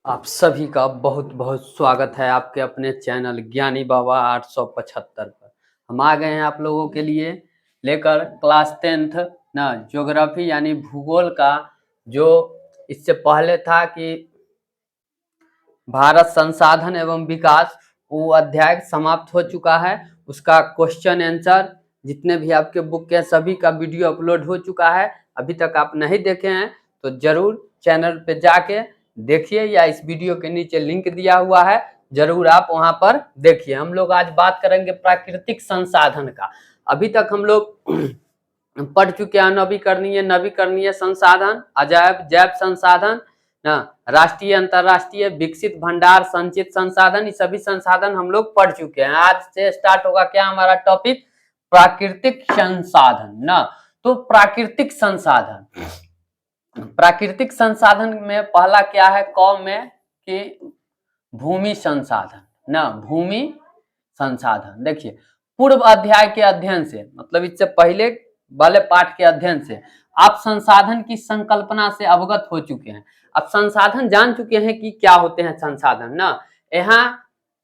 आप सभी का बहुत बहुत स्वागत है आपके अपने चैनल ज्ञानी बाबा 875 पर। हम आ गए हैं आप लोगों के लिए लेकर क्लास 10th ना ज्योग्राफी यानी भूगोल का जो इससे पहले था कि भारत संसाधन एवं विकास, वो अध्याय समाप्त हो चुका है। उसका क्वेश्चन आंसर जितने भी आपके बुक के सभी का वीडियो अपलोड हो चुका है। अभी तक आप नहीं देखे हैं तो जरूर चैनल पे जाके देखिए, या इस वीडियो के नीचे लिंक दिया हुआ है, जरूर आप वहां पर देखिए। हम लोग आज बात करेंगे प्राकृतिक संसाधन का। अभी तक हम लोग पढ़ चुके हैं नवीकरणीय संसाधन, अजैव जैव संसाधन ना, राष्ट्रीय अंतरराष्ट्रीय विकसित भंडार संचित संसाधन, ये सभी संसाधन हम लोग पढ़ चुके हैं। आज से स्टार्ट होगा क्या हमारा टॉपिक, प्राकृतिक संसाधन ना। तो प्राकृतिक संसाधन में पहला क्या है क में कि भूमि संसाधन ना, भूमि संसाधन। देखिए पूर्व अध्याय के अध्ययन से, मतलब इससे पहले वाले पाठ के अध्ययन से आप संसाधन की संकल्पना से अवगत हो चुके हैं। अब संसाधन जान चुके हैं कि क्या होते हैं संसाधन ना। यहाँ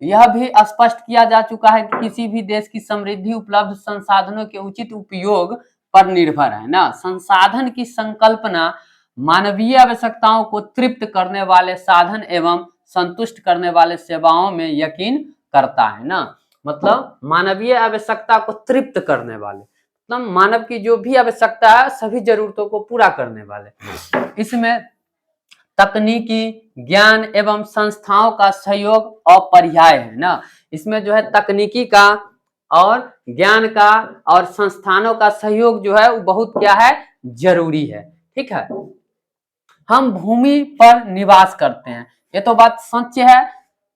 यह भी स्पष्ट किया जा चुका है कि किसी भी देश की समृद्धि उपलब्ध संसाधनों के उचित उपयोग पर निर्भर है ना। संसाधन की संकल्पना मानवीय आवश्यकताओं को तृप्त करने वाले साधन एवं संतुष्ट करने वाले सेवाओं में यकीन करता है ना। मतलब मानवीय आवश्यकता को तृप्त करने वाले, मतलब मानव की जो भी आवश्यकता है सभी जरूरतों को पूरा करने वाले। इसमें तकनीकी ज्ञान एवं संस्थाओं का सहयोग अपरिहार्य है ना। इसमें जो है तकनीकी का और ज्ञान का और संस्थानों का सहयोग जो है वो बहुत क्या है, जरूरी है। ठीक है, हम भूमि पर निवास करते हैं, ये तो बात सच है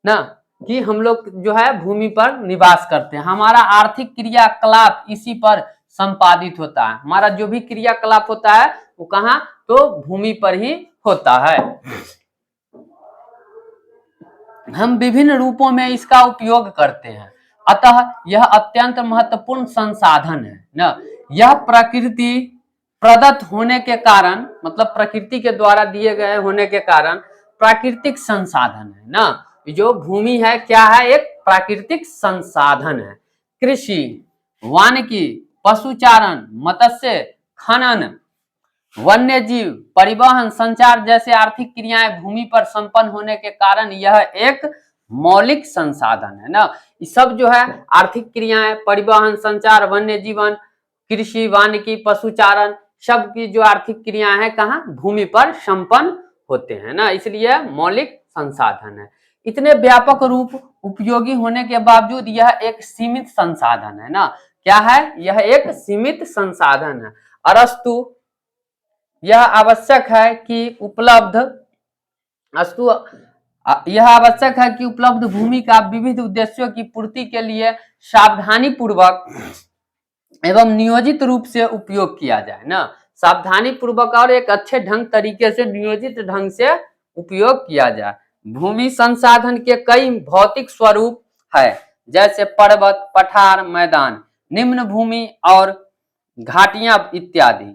ना कि हम लोग जो है भूमि पर निवास करते हैं। हमारा आर्थिक क्रियाकलाप इसी पर संपादित होता है। हमारा जो भी क्रियाकलाप होता है वो कहाँ, तो भूमि पर ही होता है। हम विभिन्न रूपों में इसका उपयोग करते हैं, अतः यह अत्यंत महत्वपूर्ण संसाधन है ना। यह प्रकृति प्रदत्त होने के कारण, मतलब प्रकृति के द्वारा दिए गए होने के कारण प्राकृतिक संसाधन है ना। जो भूमि है क्या है, एक प्राकृतिक संसाधन है। कृषि, वानिकी, पशुचारण, मत्स्य खनन, वन्य जीव, परिवहन, संचार जैसे आर्थिक क्रियाएं भूमि पर संपन्न होने के कारण यह एक मौलिक संसाधन है ना। ये सब जो है आर्थिक क्रियाएं, परिवहन, संचार, वन्य जीवन, कृषि, वानिकी, पशुचारण, सब की जो आर्थिक क्रियाएं हैं कहाँ, भूमि पर संपन्न होते हैं ना, इसलिए मौलिक संसाधन है। इतने व्यापक रूप उपयोगी होने के बावजूद यह एक सीमित संसाधन है ना। क्या है, यह एक सीमित संसाधन है। अरस्तु यह आवश्यक है कि उपलब्ध भूमि का विविध उद्देश्यों की पूर्ति के लिए सावधानी पूर्वक एवं नियोजित रूप से उपयोग किया जाए ना। सावधानी पूर्वक और एक अच्छे ढंग तरीके से नियोजित ढंग से उपयोग किया जाए। भूमि संसाधन के कई भौतिक स्वरूप है, जैसे पर्वत, पठार, मैदान, निम्न भूमि और घाटियां इत्यादि।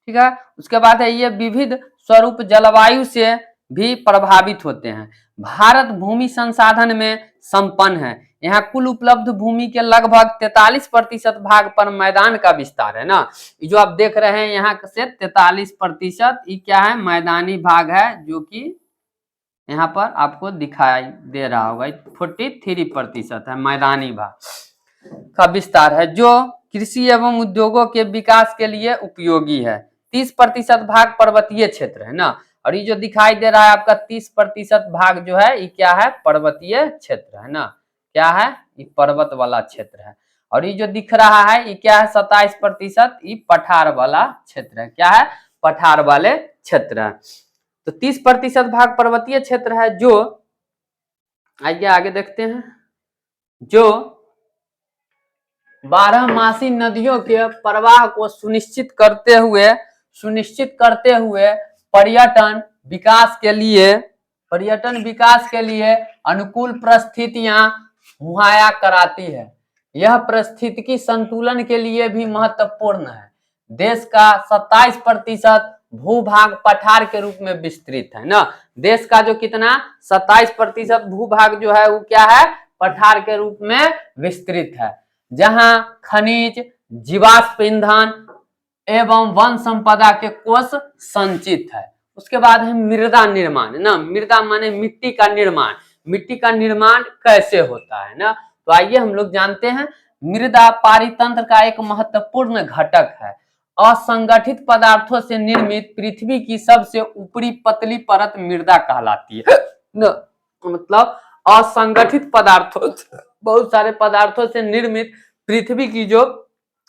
ठीक है, उसके बाद है ये विविध स्वरूप जलवायु से भी प्रभावित होते हैं। भारत भूमि संसाधन में संपन्न है। यहाँ कुल उपलब्ध भूमि के लगभग 43% भाग पर मैदान का विस्तार है ना। ये जो आप देख रहे हैं यहाँ से 43% ये क्या है, मैदानी भाग है, जो कि यहाँ पर आपको दिखाई दे रहा होगा। 43% है मैदानी भाग का विस्तार है, जो कृषि एवं उद्योगों के विकास के लिए उपयोगी है। 30% भाग पर्वतीय क्षेत्र है ना। और ये जो दिखाई दे रहा है आपका 30% भाग जो है ये क्या है, पर्वतीय क्षेत्र है ना। क्या है, ये पर्वत वाला क्षेत्र है। और ये जो दिख रहा है ये क्या है, 27% ये पठार वाला क्षेत्र है। क्या है, पठार वाले क्षेत्र है। तो 30% भाग पर्वतीय क्षेत्र है, जो आइए आगे देखते हैं, जो 12मासी नदियों के प्रवाह को सुनिश्चित करते हुए पर्यटन विकास के लिए अनुकूल परिस्थितियां मुहैया कराती है। यह पारिस्थितिकी संतुलन के लिए भी महत्वपूर्ण है। देश का 27% भूभाग पठार के रूप में विस्तृत है ना। देश का जो कितना 27% भूभाग जो है वो क्या है, पठार के रूप में विस्तृत है, जहां खनिज, जीवाश्म ईंधन एवं वन संपदा के कोष संचित है। उसके बाद है मृदा निर्माण ना, मृदा माने मिट्टी का निर्माण, मिट्टी का निर्माण कैसे होता है ना। तो आइए हम लोग जानते हैं। मृदा पारितंत्र का एक महत्वपूर्ण घटक है। असंगठित पदार्थों से निर्मित पृथ्वी की सबसे ऊपरी पतली परत मृदा कहलाती है न। मतलब असंगठित पदार्थों, बहुत सारे पदार्थों से निर्मित पृथ्वी की जो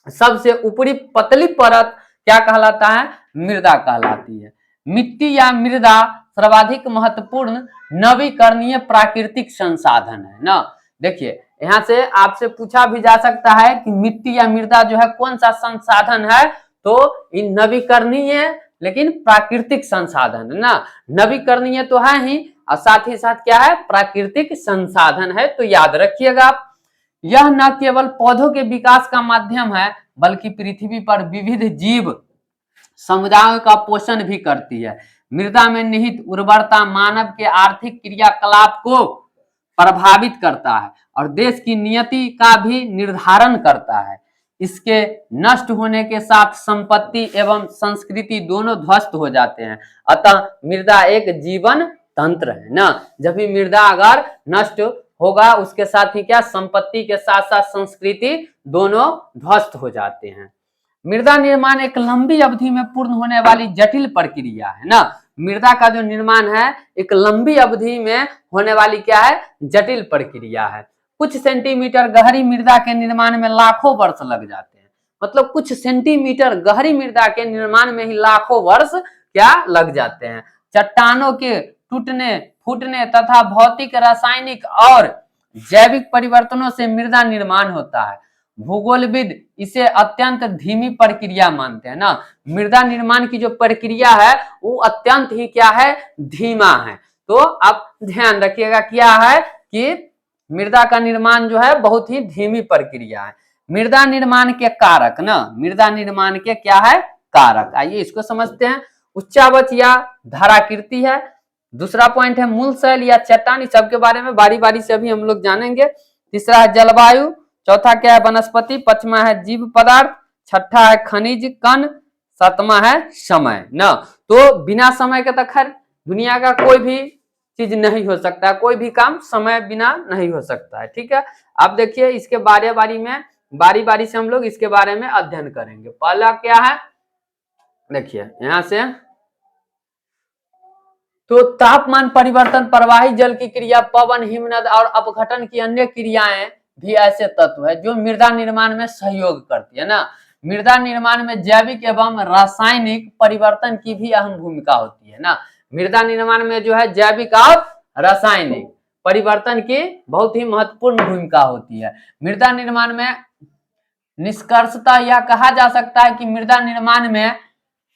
सबसे ऊपरी पतली परत क्या कहलाता है, मृदा कहलाती है। मिट्टी या मृदा सर्वाधिक महत्वपूर्ण नवीकरणीय प्राकृतिक संसाधन है ना। देखिए यहाँ से आपसे पूछा भी जा सकता है कि मिट्टी या मृदा जो है कौन सा संसाधन है, तो इन नवीकरणीय लेकिन प्राकृतिक संसाधन है ना। नवीकरणीय तो है ही और साथ ही साथ क्या है, प्राकृतिक संसाधन है। तो याद रखिएगा आप, यह न केवल पौधों के विकास का माध्यम है बल्कि पृथ्वी पर विविध जीव समुदायों का पोषण भी करती है। मृदा में निहित उर्वरता मानव के आर्थिक क्रियाकलाप को प्रभावित करता है और देश की नियति का भी निर्धारण करता है। इसके नष्ट होने के साथ संपत्ति एवं संस्कृति दोनों ध्वस्त हो जाते हैं। अतः मृदा एक जीवन तंत्र है ना। जब भी मृदा अगर नष्ट होगा उसके साथ ही क्या, संपत्ति के साथ साथ संस्कृति दोनों ध्वस्त हो जाते हैं। मृदा निर्माण एक लंबी अवधि में पूर्ण होने वाली जटिल प्रक्रिया है ना। मृदा का जो निर्माण है एक लंबी अवधि में होने वाली क्या है, जटिल प्रक्रिया है। कुछ सेंटीमीटर गहरी मृदा के निर्माण में लाखों वर्ष लग जाते हैं। मतलब कुछ सेंटीमीटर गहरी मृदा के निर्माण में ही लाखों वर्ष क्या लग जाते हैं। चट्टानों के टूटने फूटने तथा भौतिक, रासायनिक और जैविक परिवर्तनों से मृदा निर्माण होता है। भूगोलविद इसे अत्यंत धीमी प्रक्रिया मानते हैं ना। मृदा निर्माण की जो प्रक्रिया है वो अत्यंत ही क्या है, धीमा है। तो आप ध्यान रखिएगा क्या है कि मृदा का निर्माण जो है बहुत ही धीमी प्रक्रिया है। मृदा निर्माण के कारक ना, मृदा निर्माण के क्या है, कारक। आइए इसको समझते हैं। उच्चावच या धाराकृति है। दूसरा पॉइंट है मूल शैल या चट्टान। इस सबके बारे में बारी बारी से अभी हम लोग जानेंगे। तीसरा है जलवायु। चौथा क्या है, वनस्पति। पांचवा है जीव पदार्थ। छठा है खनिज कण। सातवां है समय ना। तो बिना समय के तो खैर दुनिया का कोई भी चीज नहीं हो सकता है, कोई भी काम समय बिना नहीं हो सकता है। ठीक है, आप देखिए इसके बारी बारी से हम लोग इसके बारे में अध्ययन करेंगे। पहला क्या है, देखिए यहां से, तो तापमान परिवर्तन, प्रवाही जल की क्रिया, पवन, हिमनद और अपघटन की अन्य क्रियाएं भी ऐसे तत्व है जो मृदा निर्माण में सहयोग करती है ना। मृदा निर्माण में जैविक एवं रासायनिक परिवर्तन की भी अहम भूमिका होती है ना। मृदा निर्माण में जो है जैविक और रासायनिक परिवर्तन की बहुत ही महत्वपूर्ण भूमिका होती है। मृदा निर्माण में निष्कर्षतः यह कहा जा सकता है कि मृदा निर्माण में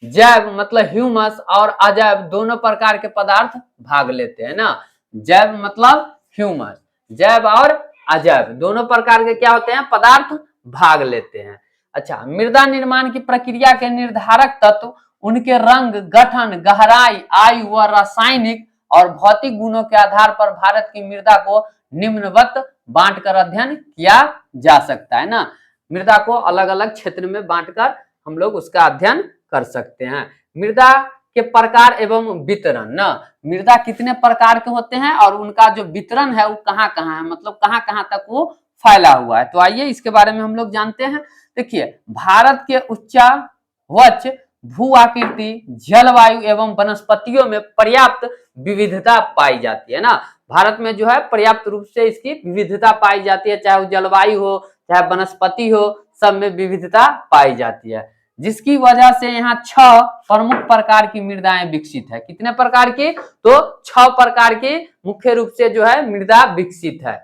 जैव मतलब ह्यूमस और अजैव दोनों प्रकार के पदार्थ भाग लेते हैं ना। जैव मतलब ह्यूमस, जैव और अजैव दोनों प्रकार के क्या होते हैं, पदार्थ भाग लेते हैं। अच्छा, मृदा निर्माण की प्रक्रिया के निर्धारक तत्व उनके रंग, गठन, गहराई, आयु व रासायनिक और भौतिक गुणों के आधार पर भारत की मृदा को निम्नवत बांटकर अध्ययन किया जा सकता है ना। मृदा को अलग अलग क्षेत्र में बांटकर हम लोग उसका अध्ययन कर सकते हैं। मृदा के प्रकार एवं वितरण ना, मृदा कितने प्रकार के होते हैं और उनका जो वितरण है वो कहाँ कहाँ है, मतलब कहाँ कहाँ तक वो फैला हुआ है। तो आइए इसके बारे में हम लोग जानते हैं। देखिए भारत के उच्चावच भू आकृति, जलवायु एवं वनस्पतियों में पर्याप्त विविधता पाई जाती है ना। भारत में जो है पर्याप्त रूप से इसकी विविधता पाई जाती है, चाहे वो जलवायु हो चाहे वनस्पति हो, सब में विविधता पाई जाती है, जिसकी वजह से यहाँ 6 प्रमुख प्रकार की मृदाएं विकसित है। कितने प्रकार की, तो 6 प्रकार की मुख्य रूप से जो है मृदा विकसित है।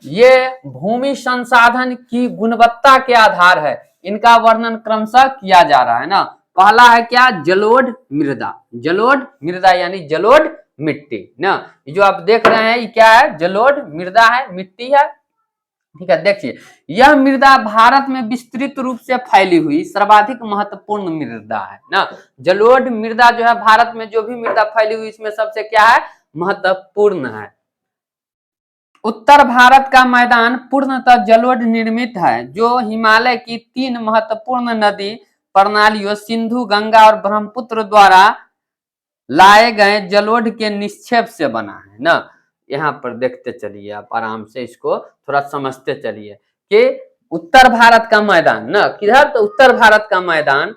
ये भूमि संसाधन की गुणवत्ता के आधार है, इनका वर्णन क्रमशः किया जा रहा है ना। पहला है क्या, जलोढ़ मृदा। जलोढ़ मृदा यानी जलोढ़ मिट्टी ना। जो आप देख रहे हैं ये क्या है, जलोढ़ मृदा है, मिट्टी है। ठीक है, देखिए यह मृदा भारत में विस्तृत रूप से फैली हुई सर्वाधिक महत्वपूर्ण मृदा है ना। जलोढ़ मृदा जो है भारत में जो भी मृदा फैली हुई इसमें सबसे क्या है, महत्वपूर्ण है। उत्तर भारत का मैदान पूर्णतः जलोढ़ निर्मित है, जो हिमालय की 3 महत्वपूर्ण नदी प्रणालियों सिंधु, गंगा और ब्रह्मपुत्र द्वारा लाए गए जलोढ़ के निक्षेप से बना है ना। यहाँ पर देखते चलिए आप आराम से, इसको थोड़ा समझते चलिए कि उत्तर भारत का मैदान ना, किधर, तो उत्तर भारत का मैदान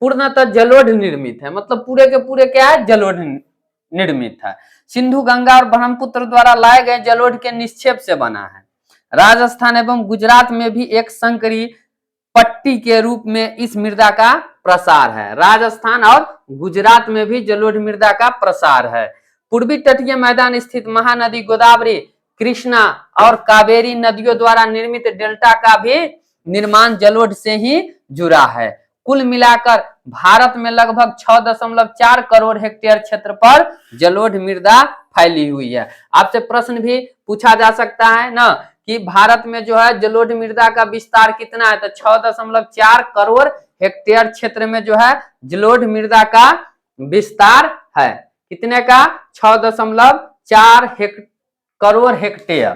पूर्णतः जलोढ़ निर्मित है, मतलब पूरे के पूरे क्या है, जलोढ़ निर्मित है। सिंधु, गंगा और ब्रह्मपुत्र द्वारा लाए गए जलोढ़ के निक्षेप से बना है। राजस्थान एवं गुजरात में भी एक संकरी पट्टी के रूप में इस मृदा का प्रसार है। राजस्थान और गुजरात में भी जलोढ़ मृदा का प्रसार है। पूर्वी तटीय मैदान स्थित महानदी गोदावरी, कृष्णा और कावेरी नदियों द्वारा निर्मित डेल्टा का भी निर्माण जलोढ़ से ही जुड़ा है। कुल मिलाकर भारत में लगभग 6.4 करोड़ हेक्टेयर क्षेत्र पर जलोढ़ मृदा फैली हुई है। आपसे प्रश्न भी पूछा जा सकता है ना कि भारत में जो है जलोढ़ मृदा का विस्तार कितना है, तो 6.4 करोड़ हेक्टेयर क्षेत्र में जो है जलोढ़ मृदा का विस्तार है। कितने का, 6.4 करोड़ हेक्टेयर।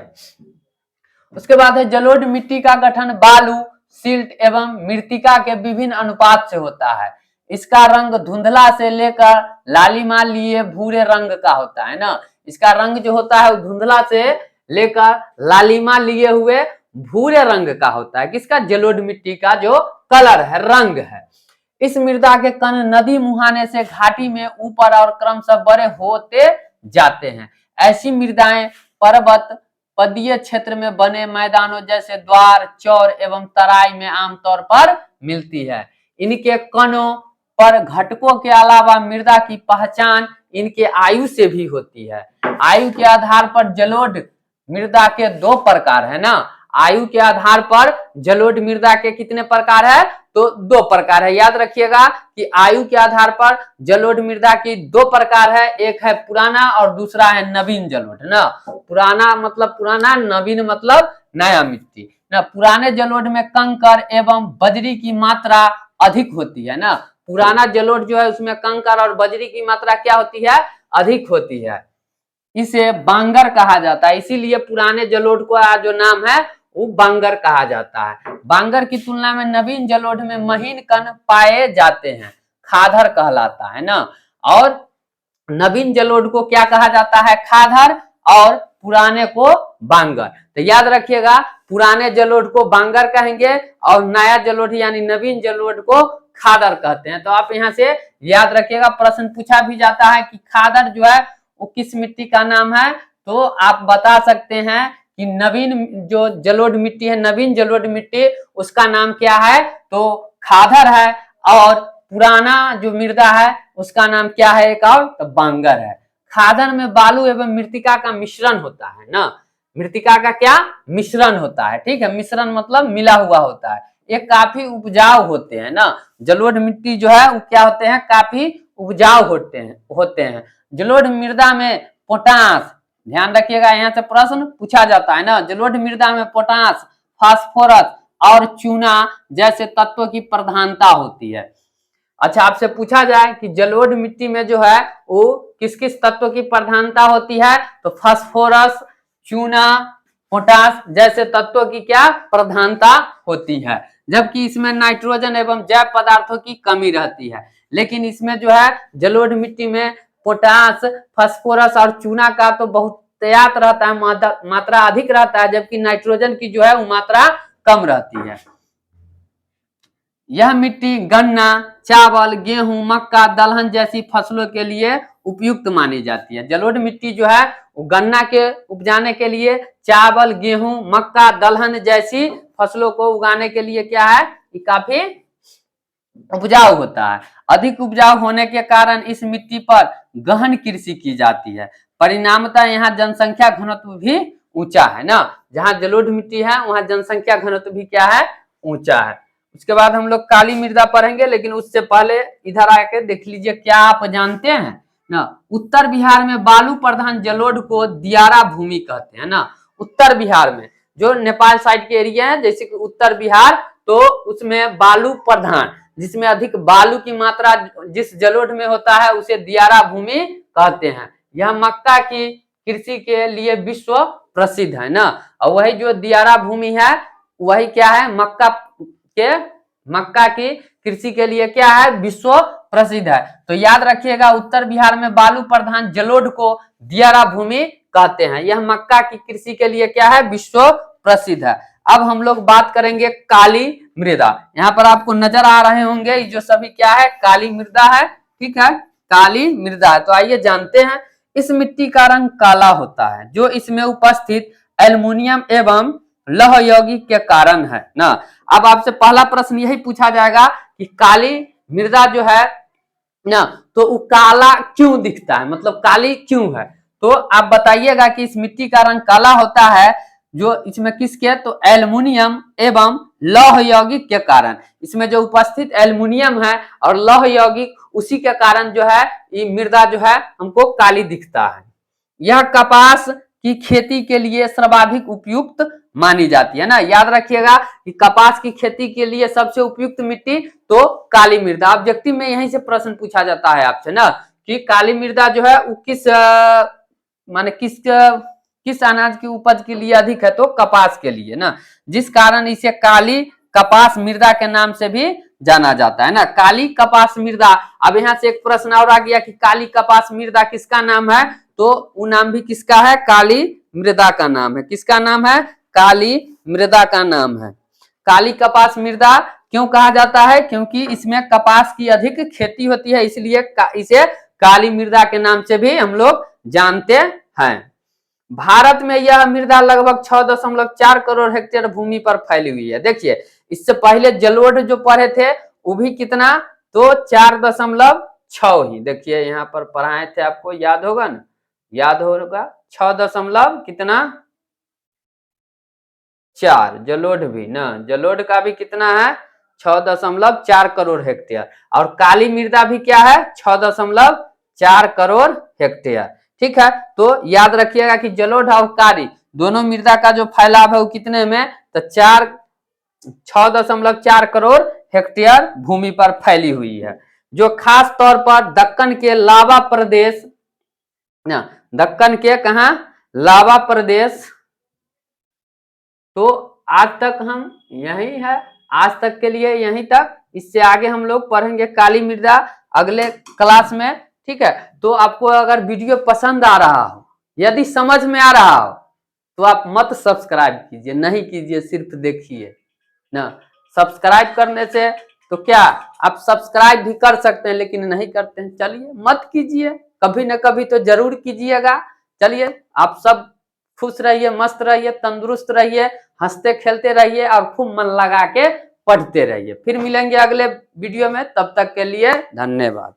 उसके बाद है जलोढ़ मिट्टी का गठन बालू, सिल्ट एवं मृत्तिका के विभिन्न अनुपात से होता है। इसका रंग धुंधला से लेकर लालिमा लिए भूरे रंग का होता है ना। इसका रंग जो होता है वो धुंधला से लेकर लालिमा लिए हुए भूरे रंग का होता है। किसका, जलोढ़ मिट्टी का जो कलर है, रंग है। इस मृदा के कण नदी मुहाने से घाटी में ऊपर और क्रमशः बड़े होते जाते हैं। ऐसी मृदाएं पर्वत पदीय क्षेत्र में बने मैदानों जैसे द्वार, चौर एवं तराई में आमतौर पर मिलती है। इनके कणों पर घटकों के अलावा मृदा की पहचान इनके आयु से भी होती है। आयु के आधार पर जलोढ़ मृदा के 2 प्रकार है ना। आयु के आधार पर जलोढ़ मृदा के कितने प्रकार है, तो 2 प्रकार है। याद रखिएगा कि आयु के आधार पर जलोढ़ मृदा की 2 प्रकार है, एक है पुराना और दूसरा है नवीन जलोढ़ ना। पुराना मतलब पुराना, नवीन मतलब नया मिट्टी ना। पुराने जलोढ़ में कंकर एवं बजरी की मात्रा अधिक होती है ना। पुराना जलोढ़ जो है उसमें कंकर और बजरी की मात्रा क्या होती है, अधिक होती है। इसे बांगर कहा जाता है, इसीलिए पुराने जलोढ़ को जो नाम है वो बांगर कहा जाता है। बांगर की तुलना में नवीन जलोढ़ में महीन कण पाए जाते हैं, खादर कहलाता है ना। और नवीन जलोढ़ को क्या कहा जाता है, खादर, और पुराने को बांगर। तो याद रखिएगा, पुराने जलोढ़ को बांगर कहेंगे और नया जलोढ़ यानी नवीन जलोढ़ को खादर कहते हैं। तो आप यहाँ से याद रखिएगा, प्रश्न पूछा भी जाता है कि खादर जो है वो किस मिट्टी का नाम है, तो आप बता सकते हैं कि नवीन जो जलोढ़ मिट्टी है, नवीन जलोढ़ मिट्टी, उसका नाम क्या है, तो खादर है। और पुराना जो मृदा है उसका नाम क्या है, एक और, तो बांगर है। खादर में बालू एवं मृत्तिका का मिश्रण होता है ना। मृत्तिका का क्या, मिश्रण होता है, ठीक है। मिश्रण मतलब मिला हुआ होता है। ये काफी उपजाऊ होते हैं ना। जलोढ़ मिट्टी जो है वो क्या होते हैं, काफी उपजाऊ होते हैं। जलोढ़ मृदा में पोटास, ध्यान रखिएगा यहाँ से प्रश्न पूछा जाता है ना। जलोढ़ मृदा में पोटास, फास्फोरस और चूना जैसे तत्वों की प्रधानता होती है। अच्छा, आपसे पूछा जाए कि जलोढ़ मिट्टी में जो है वो किस किस तत्वों की प्रधानता होती है, तो फास्फोरस, चूना, पोटास जैसे तत्वों की क्या प्रधानता होती है। जबकि इसमें नाइट्रोजन एवं जैव पदार्थों की कमी रहती है। लेकिन इसमें जो है जलोढ़ मिट्टी में पोटास, फास्फोरस और चूना का तो बहुत तैयार रहता है, मात्रा अधिक रहता है, जबकि नाइट्रोजन की जो है वो मात्रा कम रहती है। यह मिट्टी गन्ना, चावल, गेहूं, मक्का, दलहन जैसी फसलों के लिए उपयुक्त मानी जाती है। जलोढ़ मिट्टी जो है वो गन्ना के उपजाने के लिए, चावल, गेहूं, मक्का, दलहन जैसी फसलों को उगाने के लिए क्या है, ये काफी उपजाऊ होता है। अधिक उपजाऊ होने के कारण इस मिट्टी पर गहन कृषि की जाती है। परिणामतः यहाँ जनसंख्या घनत्व भी ऊंचा है ना। जहाँ जलोढ़ मिट्टी है वहां जनसंख्या घनत्व भी क्या है, ऊंचा है। उसके बाद हम लोग काली मृदा पढ़ेंगे, लेकिन उससे पहले इधर आके देख लीजिए, क्या आप जानते हैं ना, उत्तर बिहार में बालू प्रधान जलोढ़ को दियारा भूमि कहते हैं ना। उत्तर बिहार में जो नेपाल साइड के एरिया है जैसे कि उत्तर बिहार, तो उसमें बालू प्रधान, जिसमें अधिक बालू की मात्रा जिस जलोढ़ में होता है उसे दियारा भूमि कहते हैं। यह मक्का की कृषि के लिए विश्व प्रसिद्ध है ना। और वही जो दियारा भूमि है वही क्या है, मक्का की कृषि के लिए क्या है, विश्व प्रसिद्ध है। तो याद रखिएगा उत्तर बिहार में बालू प्रधान जलोढ़ को दियारा भूमि कहते हैं। यह मक्का की कृषि के लिए क्या है, विश्व प्रसिद्ध है। अब हम लोग बात करेंगे काली मृदा। यहाँ पर आपको नजर आ रहे होंगे जो सभी क्या है, काली मृदा है, ठीक है, काली मृदा है। तो आइए जानते हैं। इस मिट्टी का रंग काला होता है जो इसमें उपस्थित एल्युमिनियम एवं लौह यौगिक के कारण है ना। अब आपसे पहला प्रश्न यही पूछा जाएगा कि काली मृदा जो है ना, तो वो काला क्यों दिखता है, मतलब काली क्यों है। तो आप बताइएगा कि इस मिट्टी का रंग काला होता है जो इसमें किसके, तो एल्युमिनियम एवं लौह यौगिक के कारण। इसमें जो उपस्थित एल्युमिनियम है और लौह यौगिक, उसी के कारण जो है ये मृदा जो है हमको काली दिखता है। यह कपास की खेती के लिए सर्वाधिक उपयुक्त मानी जाती है ना। याद रखिएगा कि कपास की खेती के लिए सबसे उपयुक्त मिट्टी तो काली मृदा। ऑब्जेक्टिव में यहीं से प्रश्न पूछा जाता है आपसे ना कि काली मृदा जो है वो किस अनाज की उपज के लिए अधिक है, तो कपास के लिए ना, जिस कारण इसे काली कपास मृदा के नाम से भी जाना जाता है ना, काली कपास मृदा। अब यहाँ से एक प्रश्न और आ गया कि काली कपास मृदा किसका नाम है, तो वो नाम भी किसका है, काली मृदा का नाम है। किसका नाम है, काली मृदा का नाम है। काली कपास मृदा क्यों कहा जाता है, क्योंकि इसमें कपास की अधिक खेती होती है, इसलिए इसे काली मृदा के नाम से भी हम लोग जानते हैं। भारत में यह मृदा लगभग 6.4 करोड़ हेक्टेयर भूमि पर फैली हुई है। देखिए इससे पहले जलोढ़ जो पढ़े थे वो भी कितना, तो 4.6 ही, देखिए यहाँ पर पढ़ाए थे, आपको याद होगा ना, याद होगा 6.4। जलोढ़ भी ना, जलोढ़ का भी कितना है, 6.4 करोड़ हेक्टेयर। और काली मृदा भी क्या है, 6.4 करोड़ हेक्टेयर। ठीक है, तो याद रखिएगा कि जलोढ़ और काली दोनों मृदा का जो फैलाव है वो कितने में, तो 6.4 करोड़ हेक्टेयर भूमि पर फैली हुई है, जो खास तौर पर दक्कन के लावा प्रदेश ना, दक्कन के कहा, लावा प्रदेश। तो आज तक हम यही है, आज तक के लिए यहीं तक। इससे आगे हम लोग पढ़ेंगे काली मृदा अगले क्लास में। ठीक है, तो आपको अगर वीडियो पसंद आ रहा हो, यदि समझ में आ रहा हो, तो आप मत सब्सक्राइब कीजिए, नहीं कीजिए, सिर्फ देखिए ना। सब्सक्राइब करने से तो क्या, आप सब्सक्राइब भी कर सकते हैं लेकिन नहीं करते हैं, चलिए मत कीजिए, कभी न कभी तो जरूर कीजिएगा। चलिए आप सब खुश रहिए, मस्त रहिए, तंदुरुस्त रहिए, हंसते खेलते रहिए और खूब मन लगा के पढ़ते रहिए। फिर मिलेंगे अगले वीडियो में, तब तक के लिए धन्यवाद।